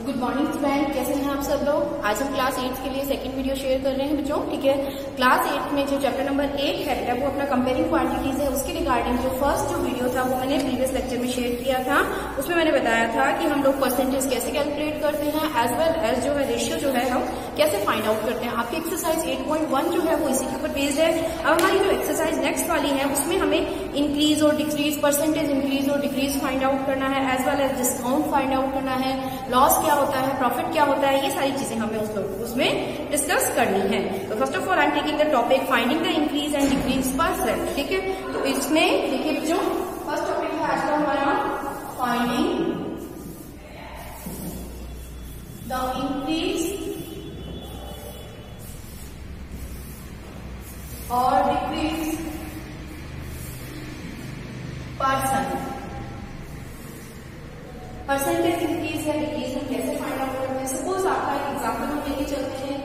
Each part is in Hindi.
गुड मॉर्निंग स्टूडेंट, कैसे हैं आप सब लोग। आज हम क्लास 8 के लिए सेकंड वीडियो शेयर कर रहे हैं बच्चों। ठीक है, क्लास 8 में जो चैप्टर नंबर 8 है बेटा, वो अपना कंपेयरिंग क्वांटिटीज है, उसके रिगार्डिंग जो फर्स्ट जो वीडियो था वो मैंने प्रीवियस लेक्चर में शेयर किया था। उसमें मैंने बताया था कि हम लोग परसेंटेज कैसे कैलकुलेट करते हैं, एज वेल एज जो है रेशियो जो है हम कैसे फाइंड आउट करते हैं। आपकी एक्सरसाइज 8.1 जो है वो इसी के ऊपर बेस्ड है। अब हमारी जो एक्सरसाइज नेक्स्ट वाली है उसमें हमें इंक्रीज और डिक्रीज, परसेंटेज इंक्रीज और डिक्रीज फाइंड आउट करना है, as well as discount find out करना है, लॉस क्या होता है, प्रॉफिट क्या होता है, ये सारी चीजें हमें उसमें डिस्कस करनी है। तो first of all I am taking the topic finding the increase and decrease percent. ठीक है, तो इसमें देखिए बच्चों फर्स्ट टॉपिक है आज का हमारा फाइंडिंग द इंक्रीज और डिक्रीज परसेंट। परसेंटेज इंक्रीज या डिक्रीज हम कैसे फाइंड आउट करते हैं। सपोज आपका एक एग्जाम्पल हम लेके चलते हैं।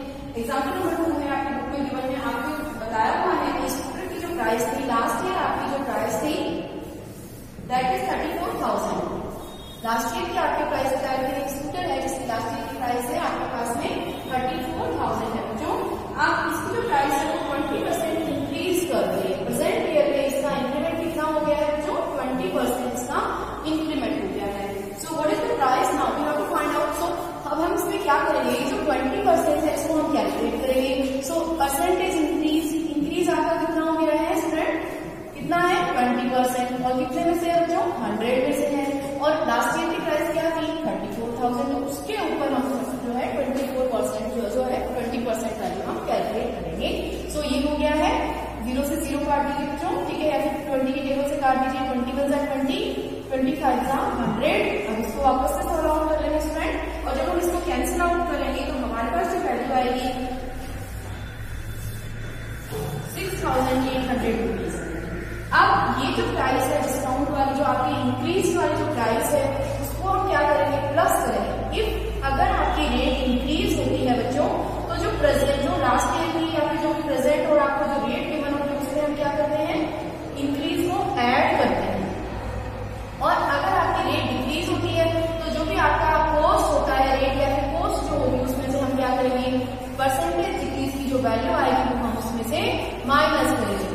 एग्जाम्पल नंबर 2 में आपकी बुक में गिवन है, आपको बताया हुआ है कि स्कूटर की जो प्राइस थी लास्ट ईयर, आपकी जो प्राइस थी दैट इज 34,000। लास्ट ईयर की आपके प्राइस बताया गया, एक स्कूटर है जिसकी लास्ट ईयर की प्राइस है आपके पास में 34,000 है। जो आप इसकी जो प्राइस है वो 20% इंक्रीज कर रहे हैं। प्रेजेंट ईयर में इसका इंक्रीमेंट कितना हो गया है, जो 20% इसका इंक्रीमेंट हो गया है। So what is the price now? We have to find out. So अब हम इसमें क्या करेंगे, जो 20% है इसको हम कैलकुलेट करेंगे। So परसेंटेज इंक्रीज आपका कितना हो गया है स्टूडेंट, कितना है 20%, और कितने में से जो 100 में से है, और लास्ट ईयर की प्राइस क्या थी 34,000, तो उसके ऊपर हम जो है 24% जो है 20% वैल्यू हम कैलकुलेट करेंगे। So ये हो गया है 0 से 0 काट दीजिए बच्चों, ठीक है, या फिर 20 की टेबल से काट दीजिए, 20 × 20, 25 100। अब इसको वापस से सॉल्व आउट कर लेंगे स्टूडेंट, और जब हम इसको कैंसिल आउट करेंगे तो हमारे पास जो वैल्यू आएगी 6,800 रुपीज। अब ये जो प्राइस है डिस्काउंट वाली, जो आपकी इंक्रीज वाली जो प्राइस है, उसको हम क्या करेंगे, प्लस करेंगे। इफ अगर आपकी रेट इंक्रीज होती है बच्चों, तो जो प्रेजेंट जो लास्ट ईयर की या फिर जो प्रेजेंट और आपको जो रेट गिवन होती है उससे हम क्या करते हैं, इंक्रीज को ऐड करते हैं। और अगर आपकी रेट डिक्रीज होती है तो जो भी आपका कॉस्ट होता है, रेट या फिर कॉस्ट जो होगी, उसमें से हम क्या करेंगे, परसेंटेज डिक्रीज की जो वैल्यू आएगी वो हम उसमें से माइनस करेंगे।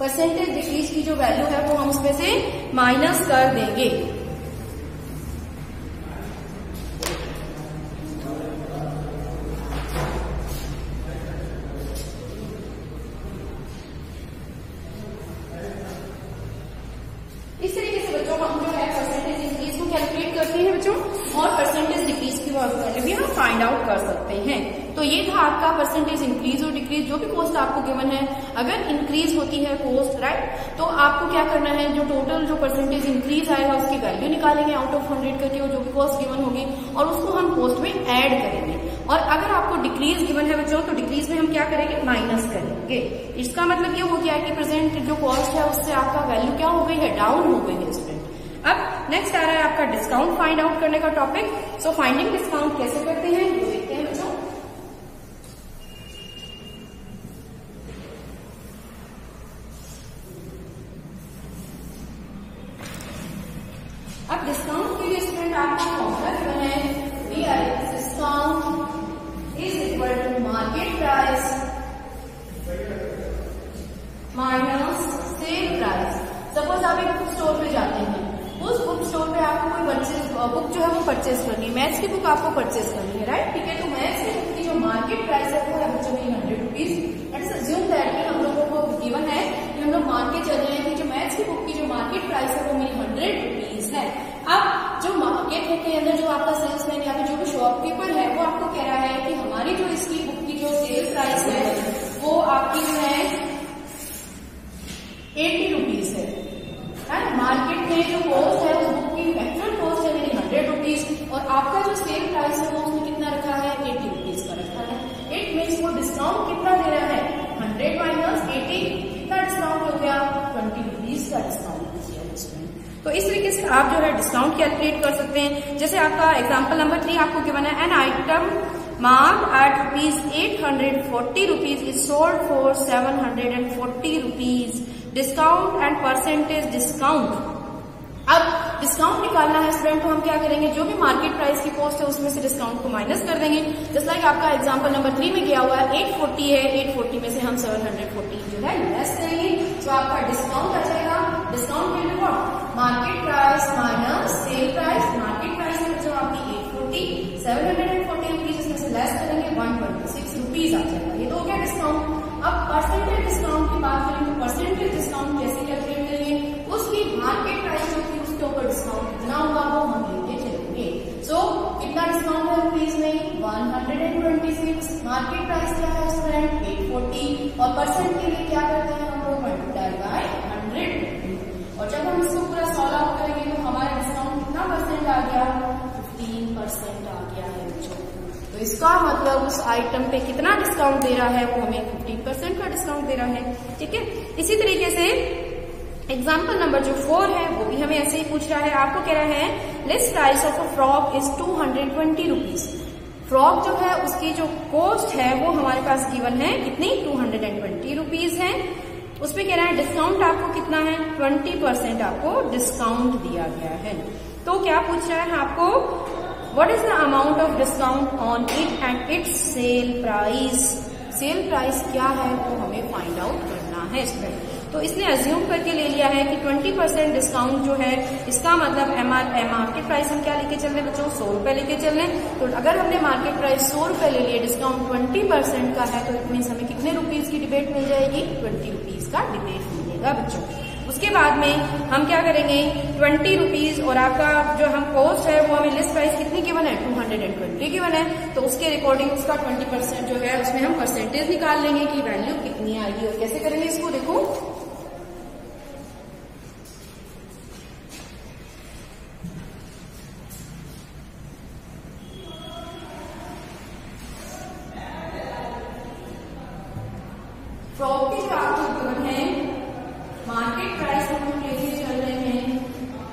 परसेंटेज डिक्रीज की जो वैल्यू है वो हम उसमें से माइनस कर देंगे। इस तरीके से बच्चों हम जो है परसेंटेज इंक्रीज को कैलकुलेट करते हैं बच्चों, और परसेंटेज डिक्रीज की वैल्यू भी हम फाइंड आउट कर सकते हैं। तो ये था आपका परसेंटेज इंक्रीज और डिक्रीज। जो भी कॉस्ट आपको गिवन है, अगर इंक्रीज होती है कॉस्ट, राइट, तो आपको क्या करना है, जो टोटल जो परसेंटेज इंक्रीज आएगा उसकी वैल्यू निकालेंगे आउट ऑफ 100 करके, और जो भी कॉस्ट गिवन होगी और उसको हम कॉस्ट में ऐड करेंगे। और अगर आपको डिक्रीज गिवन है बच्चों, तो डिक्रीज में हम क्या करेंगे, माइनस करेंगे। इसका मतलब ये हो गया कि प्रेजेंट जो कॉस्ट है उससे आपका वैल्यू क्या हो गई है, डाउन हो गई है स्टूडेंट। अब नेक्स्ट आ रहा है आपका डिस्काउंट फाइंड आउट करने का टॉपिक। सो फाइंडिंग डिस्काउंट कैसे करते हैं ये देखते हैं बच्चों। अब डिस्काउंट के लिए स्टूडेंट आपको फॉर्मूला गिवन है, discount is equal to market price minus sale price. Suppose आप एक बुक स्टोर पे जाते हैं, उस बुक स्टोर पे आपको कोई बुक जो है वो परचेज करनी है, मैथ्स की बुक आपको परचेज करनी है, राइट, ठीक है। तो मैथ्स की बुक की जो मार्केट प्राइस है वो है बच्चों की 100 रुपीज। लेट्स अज्यूम दैट कि हम लोगों को गिवन है कि हम लोग मान के चल रहे हैं कि जो मैथ्स की बुक की जो मार्केट प्राइस है वो मेरी 100 रुपीज है। अब जो मार्केट के अंदर जो आपका सेल्समैन या फिर जो भी शॉपकीपर है वो आपको कह रहा है कि हमारी जो इसकी बुक की जो सेल प्राइस है वो आपकी जो है 80 रुपीज है। मार्केट में जो कॉस्ट है उस बुक की एक्चुअल कॉस्ट है मेरी 100 रुपीज, और आपका जो सेल प्राइस है वो उसने कितना रखा है, 80 रुपीज का रखा है। इट मीन्स वो डिस्काउंट कितना दे रहा है, 100 माइनस 80, कितना डिस्काउंट हो गया, 20 रुपीज का डिस्काउंट हो गया इसमें। तो इस तरीके से आप जो है डिस्काउंट कैलकुलेट कर सकते हैं। जैसे आपका एग्जाम्पल नंबर 3 आपको गिवन है, an item marked at ₹840 is sold for 740 rupees. Discount and percentage discount. अब डिस्काउंट निकालना है स्टूडेंट, तो हम क्या करेंगे, जो भी मार्केट प्राइस की कॉस्ट है उसमें से डिस्काउंट को माइनस कर देंगे। जस्ट लाइक आपका एग्जांपल नंबर 3 में गया हुआ है 840 है, 840 में से हम 740 जो है लेस करेंगे, तो आपका डिस्काउंट आ जाएगा। Discount will be what, market price minus sale price. Market price है जो आपकी 840, 740 रुपीज इसमें से लेस करेंगे 126 रुपीज आ जाएगा। ये तो हो गया डिस्काउंट। अब परसेंटेज डिस्काउंट की बात करें तो परसेंटेज डिस्काउंट कैसे कैलकुलेट करेंगे, उसकी मार्केट प्राइस जो थी उसके ऊपर डिस्काउंट कितना होगा वो हम लेके चलेंगे। सो कितना डिस्काउंट है रुपीज में, 126। मार्केट प्राइस क्या है स्टूडेंट, 840, और परसेंट के लिए क्या करते हैं हम लोग, मल्टीप्लाई बाय 100। और जब हम इसको पूरा सॉल्व आउट करेंगे तो हमारा डिस्काउंट कितना परसेंट आ गया, 15% आ गया है बच्चों। तो इसका मतलब उस आइटम पे कितना डिस्काउंट दे रहा है, वो हमें 15% का डिस्काउंट दे रहा है। ठीक है, इसी तरीके से एग्जाम्पल नंबर जो 4 है वो भी हमें ऐसे ही पूछ रहा है। आपको कह रहा है list price of a frock is 220 rupees. Frock जो है उसकी जो कॉस्ट है वो हमारे पास गिवन है कितनी, 220 रुपीज है। उसमें कह रहा है डिस्काउंट आपको कितना है, 20% आपको डिस्काउंट दिया गया है। तो क्या पूछ रहा है आपको, what is the amount of discount on it and it's sale price. Sale price क्या है वो हमें फाइंड आउट करना है इसमें। तो इसने अज्यूम करके ले लिया है कि 20% डिस्काउंट जो है, इसका मतलब मार्केट प्राइस हम क्या लेके चल रहे हैं बच्चों, 100 रुपए लेके चल रहे हैं। तो अगर हमने मार्केट प्राइस 100 रुपए ले लिए, डिस्काउंट 20% का है, तो इट मीन्स हमें कितने रुपीज की डिबेट मिल जाएगी, 20 रुपीज का डिबेट मिलेगा बच्चों। उसके बाद में हम क्या करेंगे, 20 रुपीज और आपका जो हम कॉस्ट है वो हमें लिस्ट प्राइस कितनी गिवन है, 220 गिवन है। तो उसके अकॉर्डिंग उसका 20% जो है उसमें हम परसेंटेज निकाल लेंगे कि वैल्यू कितनी आएगी। और कैसे करेंगे इसको, देखो फ्रॉक की जो आपको गिवन है मार्केट प्राइस हम लोग लेके चल रहे हैं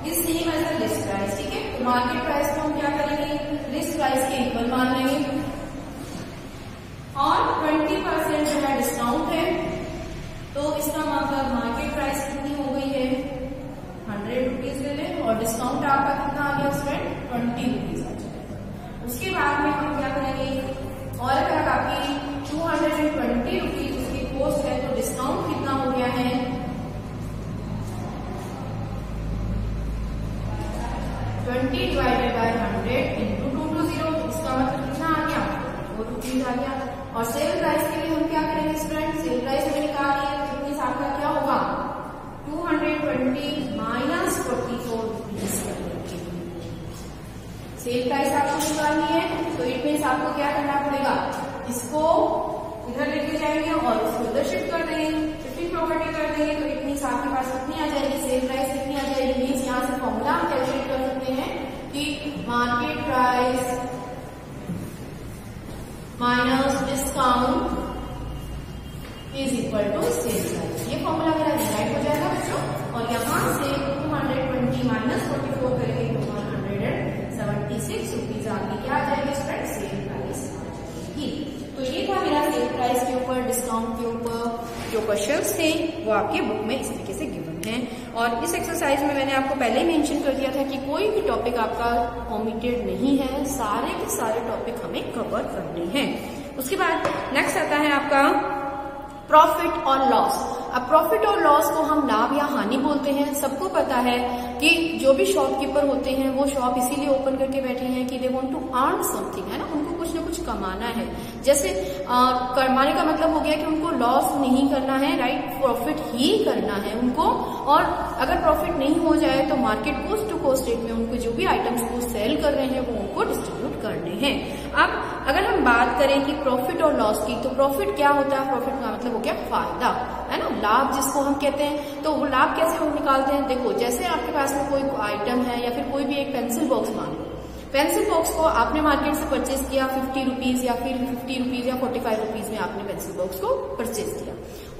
इस same as the list price. ठीक है, तो मार्केट प्राइस को हम क्या करेंगे, लिस्ट प्राइस के इक्वल मान लेंगे, और 20% जो है डिस्काउंट है। तो इसका मतलब मार्केट प्राइस कितनी हो गई है, 100 रुपीज ले लें, और डिस्काउंट आपका कितना आ गया स्टूडेंट, 20 रुपीज आ जाएगा। उसके बाद में हम क्या करेंगे, और अगर आपकी 220 रुपीज उसकी कॉस्ट है तो डिस्काउंट कितना हो गया है, 20 डिवाइडेड बाय 100 इंटू 220। इसका मतलब कितना आ गया, 4 रुपीज आ गया। और सेल प्राइस के लिए हम क्या करेंगे स्टूडेंट, सेल प्राइस हमें निकालनी है, तो इतनी आपका क्या होगा, 220 माइनस 44 रुपीज। सेल प्राइस आपको निकालनी है, तो इट मीन्स आपको क्या करना पड़ेगा, इसको इधर लेके जाएंगे और उसको उधर शिफ्ट कर देंगे, शिफ्टिंग प्रॉपर्टी कर देंगे। तो इट मीन्स आपके पास कितनी आ जाएगी, सेल प्राइस कितनी आ जाएगी, मीन्स यहाँ से फॉर्मूला हम कैलकुलेट कर सकते हैं कि market price minus discount is equal to sale price. ये फॉर्मूला मेरा डिसाइड हो जाएगा बच्चों। और यहाँ से 220 माइनस 44 करेंगे तो 176 रुपीज आपकी क्या आ जाएगी स्टूडेंट, सेल प्राइस आ जाएगी। तो ये था मेरा सेल प्राइस के ऊपर, डिस्काउंट के ऊपर जो क्वेश्चंस थे वो आपके बुक में इस तरीके से गिवन है। और इस एक्सरसाइज में मैंने आपको पहले ही मेंशन कर दिया था कि कोई भी टॉपिक आपका ओमिटेड नहीं है, सारे के सारे टॉपिक हमें कवर करने हैं। उसके बाद नेक्स्ट आता है आपका प्रॉफिट और लॉस। अब प्रॉफिट और लॉस को हम लाभ या हानि बोलते हैं। सबको पता है कि जो भी शॉपकीपर होते हैं वो शॉप इसीलिए ओपन करके बैठे हैं कि they want to earn something, है ना, उनको कुछ ना कुछ कमाना है। जैसे कमाने का मतलब हो गया कि उनको लॉस नहीं करना है, राइट, प्रॉफिट ही करना है उनको। और अगर प्रॉफिट नहीं हो जाए तो market cost to cost rate में उनको जो भी आइटम्स को सेल कर रहे हैं वो उनको डिस्ट्रीब्यूट करने हैं। अब अगर हम बात करें कि प्रॉफिट और लॉस की, तो प्रॉफिट क्या होता है, प्रॉफिट का मतलब हो गया फायदा, है ना, लाभ जिसको हम कहते हैं। तो वो लाभ कैसे हम निकालते हैं, देखो जैसे आपके पास में कोई आइटम है या फिर कोई भी एक पेंसिल बॉक्स मान लो, पेंसिल बॉक्स को आपने मार्केट से परचेज किया 50 रुपीज या फिर 50 रुपीज या 45 रुपीज में आपने पेंसिल बॉक्स को परचेज किया।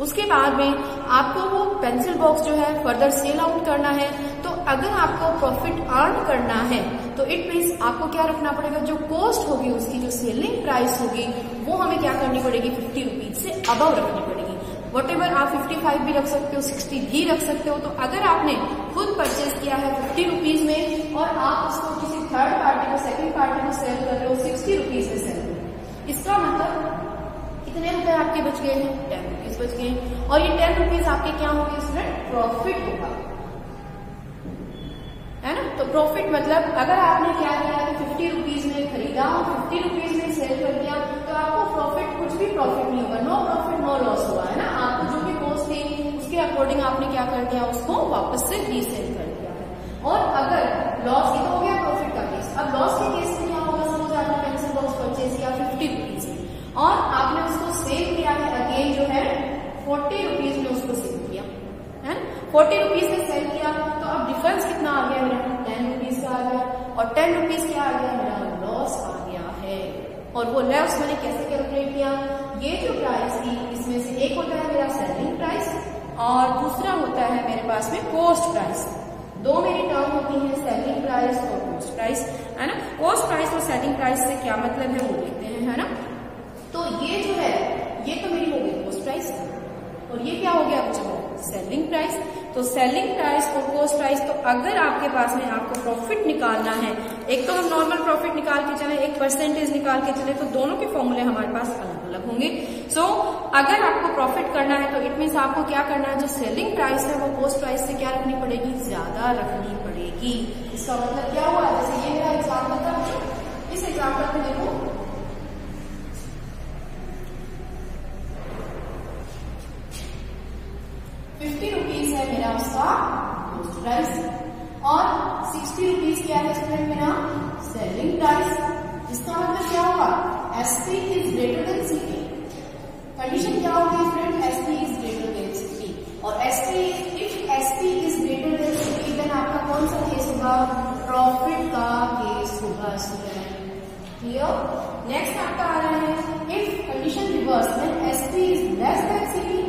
उसके बाद में आपको वो पेंसिल बॉक्स जो है फर्दर सेल आउट करना है। तो अगर आपको प्रॉफिट अर्न करना है तो इट मीन्स आपको क्या रखना पड़ेगा, जो कॉस्ट होगी उसकी जो सेलिंग प्राइस होगी वो हमें क्या करनी पड़ेगी, 50 रुपीज से अबव रखनी पड़ेगी। वॉटेवर आप 55 भी रख सकते हो, 60 भी रख सकते हो। तो अगर आपने खुद परचेज किया है 50 रुपीज में और आप उसको किसी थर्ड पार्टी को, सेकंड पार्टी को सेल कर रहे हो 60 रुपीज में सेल कर रहे हो, इसका मतलब कितने रुपए आपके बच गए हैं? 10 रुपीज बच गए हैं। और ये 10 रुपीज आपके क्या होंगे? इसमें प्रॉफिट होगा, है ना। तो प्रॉफिट मतलब अगर आपने क्या किया कि 50 रुपीज में खरीदा और 50 रुपीज में सेल कर दिया तो आपको प्रॉफिट, कुछ भी प्रॉफिट नहीं होगा, नो प्रॉफिट नो लॉस हुआ, है ना। आपको जो भी कॉस्ट थी उसके अकॉर्डिंग आपने क्या कर दिया? उसको वापस से रीसेल कर दिया है। और अगर लॉस, ये तो हो गया प्रॉफिट का केस। अब लॉस के केस में क्या होगा? सपोज आपने पेंसिल बॉक्स परचेज किया 50 रुपीज में और आपने उसको सेल किया है अगेन जो है 40 रुपीज में उसको सेल किया है, 40 रुपीज में सेल किया। तो अब डिफरेंस कितना आ गया मेरा? 10 रुपीज का आ गया। और 10 रुपीज क्या आ गया? मेरा लॉस आ गया है। और वो लॉस मैंने कैसे कैलकुलेट किया? ये जो प्राइस थी इसमें से एक होता है मेरा सेलिंग प्राइस और दूसरा होता है मेरे पास में कॉस्ट प्राइस। दो मेरी टर्म होती है, सेलिंग प्राइस और कॉस्ट प्राइस, है ना। कॉस्ट प्राइस और सेलिंग प्राइस से क्या मतलब है वो देखते हैं, है ना। तो ये जो है ये तो मेरी हो गई कॉस्ट प्राइस और ये क्या हो गया बच्चों? Selling price. तो सेलिंग प्राइस और कॉस्ट प्राइस, तो अगर आपके पास में आपको प्रॉफिट निकालना है, एक तो हम नॉर्मल प्रॉफिट निकाल के चले, एक परसेंटेज निकाल के चले, तो दोनों के फॉर्मूले हमारे पास अलग अलग होंगे। सो अगर आपको प्रॉफिट करना है तो इट मीन्स आपको क्या करना है? जो सेलिंग प्राइस है वो कॉस्ट प्राइस से क्या रखनी पड़ेगी? ज्यादा रखनी पड़ेगी। इसका मतलब क्या हुआ? जैसे ये मेरा एग्जाम्पल था, इस एग्जाम्पल में देखो 50 रुपीज है मेरा उसका कॉस्ट प्राइस और 60 रुपीज क्या है स्टूडेंट मेरा सेलिंग प्राइस। इसका मतलब क्या होगा? SP is greater than CP. Condition क्या होगी student? SP is greater than CP. और SP, if SP is greater than CP then आपका कौन सा केस होगा? प्रॉफिट का केस होगा स्टूडेंट। क्लियर? नेक्स्ट आपका आ रहा है if condition reverse, then SP is less than CP.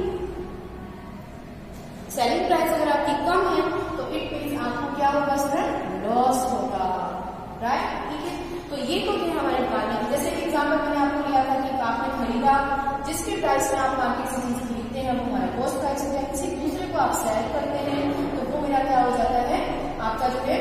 Selling price अगर आपकी कम है तो इट मीन्स आपको क्या होगा स्टूडेंट? लॉस होगा, राइट। ठीक है, तो ये तो थे हमारे निकालने की। जैसे एग्जाम्पल मैंने आपको लिया था कि आपने खरीदा, जिसके प्राइस में आप मार्केट से चीज खरीदते हैं वो हमारा कॉस्ट प्राइस है। किसी दूसरे को आप सेल करते हैं तो वो मेरा क्या हो जाता है? आपका जो है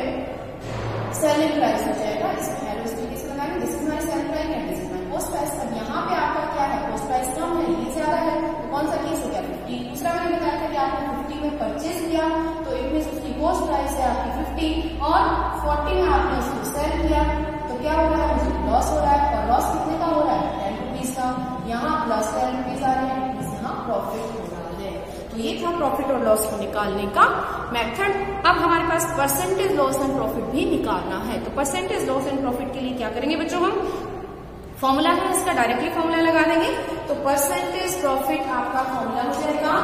सेलिंग प्राइस हो जाएगा। इसमें एरो इस तरीके से लगाएंगे, this is my selling price and this is my cost price. अब यहाँ पे आपका क्या है? कॉस्ट प्राइस कम है, ये ज्यादा है, तो कौन सा केस हो गया? 50। दूसरा मैंने बताया था कि आपने 50 में परचेज किया तो इट मीन्स उसकी कॉस्ट प्राइस है आपकी 50 और 40 में आपने उसको सेल किया, तो क्या हो रहा है? मुझे लॉस हो रहा है। और लॉस कितने का हो रहा है? 10 रुपीज का। यहाँ प्लस 10 रुपीज आ रहे हैं, यहाँ प्रॉफिट हो रहा है। तो ये था प्रॉफिट और लॉस को निकालने का मेथड। अब हमारे पास परसेंटेज लॉस एंड प्रॉफिट भी निकालना है। तो परसेंटेज लॉस एंड प्रॉफिट के लिए क्या करेंगे बच्चों? हम फॉर्मूला है इसका, डायरेक्टली फॉर्मूला लगा देंगे। तो परसेंटेज प्रॉफिट आपका फॉर्मूला हो जाएगा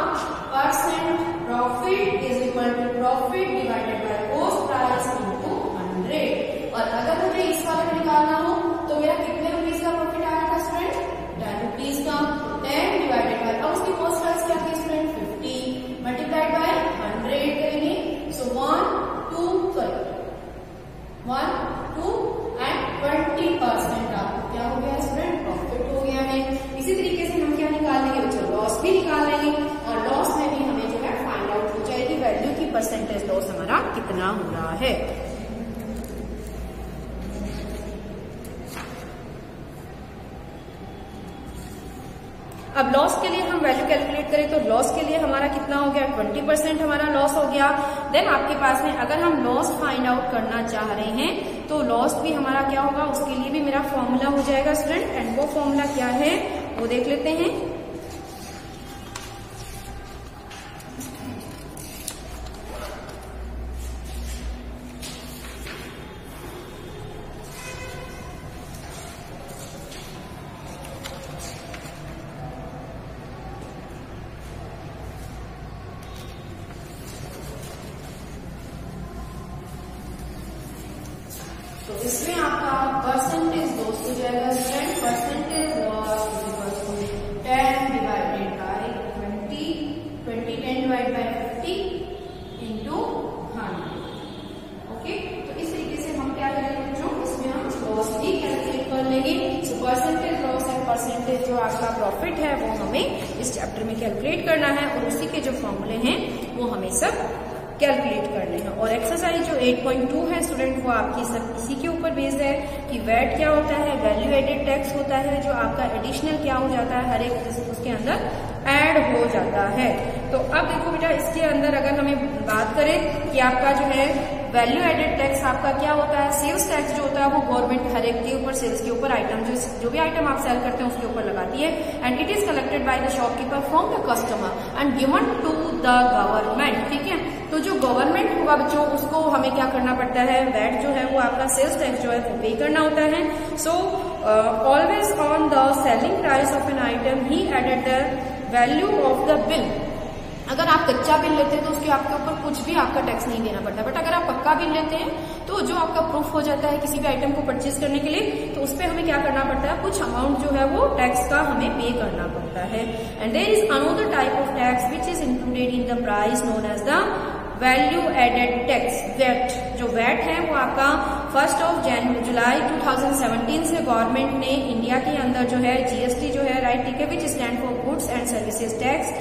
percent profit is equal to profit divided by cost price into 100। और अगर मुझे इसका भी निकालना हो तो मेरा कितने रुपीज का प्रॉफिट आएगा स्टूडेंट? 10 रुपीज का। 10 डिवाइडेड बाय, अब उसकी कॉस्ट प्राइस क्या थी स्टूडेंट? 50 मल्टीप्लाइड बाय 100 करेंगे। सो 1, 2 एंड 20% आपको क्या हो गया स्टूडेंट? प्रॉफिट हो गया है। इसी तरीके से हम क्या निकाल लेंगे बच्चों? लॉस भी निकाल लेंगे और लॉस में भी हमें जो है फाइंड आउट हो जाएगी वैल्यू की परसेंटेज लॉस हमारा कितना हो रहा है। अब लॉस के लिए हम वैल्यू कैलकुलेट करें तो लॉस के लिए हमारा कितना हो गया? 20% हमारा लॉस हो गया। देन आपके पास में अगर हम लॉस फाइंड आउट करना चाह रहे हैं तो लॉस भी हमारा क्या होगा? उसके लिए भी मेरा फॉर्मूला हो जाएगा स्टूडेंट। एंड वो फॉर्मूला क्या है वो देख लेते हैं। तो इसमें आपका परसेंटेज लॉस हो जाएगा student. Percentage loss is equal to 10 divided by 20, 10 divide by 50 into 100। Okay, तो इस तरीके से हम क्या करेंगे बच्चों? इसमें हम लॉस भी कैलकुलेट कर लेंगे। So percentage loss and percentage जो आपका प्रॉफिट है वो हमें इस चैप्टर में कैलकुलेट करना है और उसी के जो फॉर्मूले हैं वो हमें सब कैलकुलेट करने हैं। और एक्सरसाइज जो 8.2 है स्टूडेंट वो आपकी सब इसी के ऊपर बेस्ड है कि वैट क्या होता है, वैल्यू एडेड टैक्स होता है जो आपका एडिशनल क्या हो जाता है, हर एक उसके अंदर ऐड हो जाता है। तो अब देखो बेटा इसके अंदर अगर हमें बात करें कि आपका जो है वैल्यू एडेड टैक्स आपका क्या होता है, सेल्स टैक्स जो होता है वो गवर्नमेंट हर एक के ऊपर सेल्स के ऊपर आइटम जो भी आइटम आप सेल करते हैं उसके ऊपर लगाती है and it is collected by the shopkeeper from the customer and given to the government. ठीक है, तो जो गवर्नमेंट होगा बच्चों उसको हमें क्या करना पड़ता है, वैट जो है वो आपका सेल्स टैक्स जो है वो पे करना होता है। So always on the selling price of an item he added the value of the bill. अगर आप कच्चा बिल लेते हैं तो उसके आपके ऊपर कुछ भी आपका टैक्स नहीं देना पड़ता, बट अगर आप पक्का बिल लेते हैं तो जो आपका प्रूफ हो जाता है किसी भी आइटम को परचेज करने के लिए तो उस पर हमें क्या करना पड़ता है, कुछ अमाउंट जो है वो टैक्स का हमें पे करना पड़ता है। And there is another type of tax which is included in the price known as the value added tax. VAT जो वैट है वो आपका 1 जुलाई 2017 से गवर्नमेंट ने इंडिया के अंदर जो है जीएसटी जो है राइट, ठीक है, विच stand for goods and services tax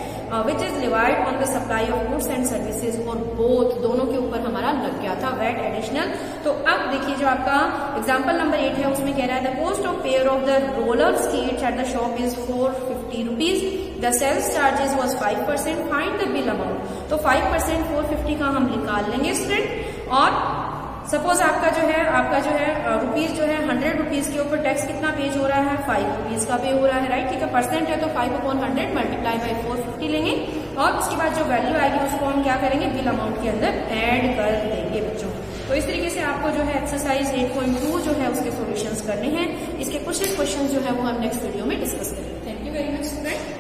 which is levied on the supply of goods and services, और बोथ दोनों के ऊपर हमारा लग गया था वैट एडिशनल। तो अब देखिए जो आपका एग्जाम्पल नंबर 8 है उसमें कह रहा है the cost of pair of the roller skates at the shop is 450 rupees, the sales charges was 5%, find the bill amount. तो 5% 450 का हम निकाल लेंगे स्टूडेंट, और सपोज आपका जो है रुपीज जो है 100 रुपीज के ऊपर टैक्स कितना पेज हो रहा है, 5 रुपीज का पे हो रहा है राइट, ठीक है, परसेंट है तो 5/100 मल्टीप्लाई बाई 450 लेंगे और उसके बाद जो वैल्यू आएगी उसको हम क्या करेंगे, बिल अमाउंट के अंदर ऐड कर देंगे बच्चों। तो इस तरीके से आपको जो है एक्सरसाइज 8.2 जो है उसके सॉल्यूशंस करने हैं। इसके कुछ क्वेश्चन जो है वो हम नेक्स्ट वीडियो में डिस्कस करेंगे। Thank you very much student.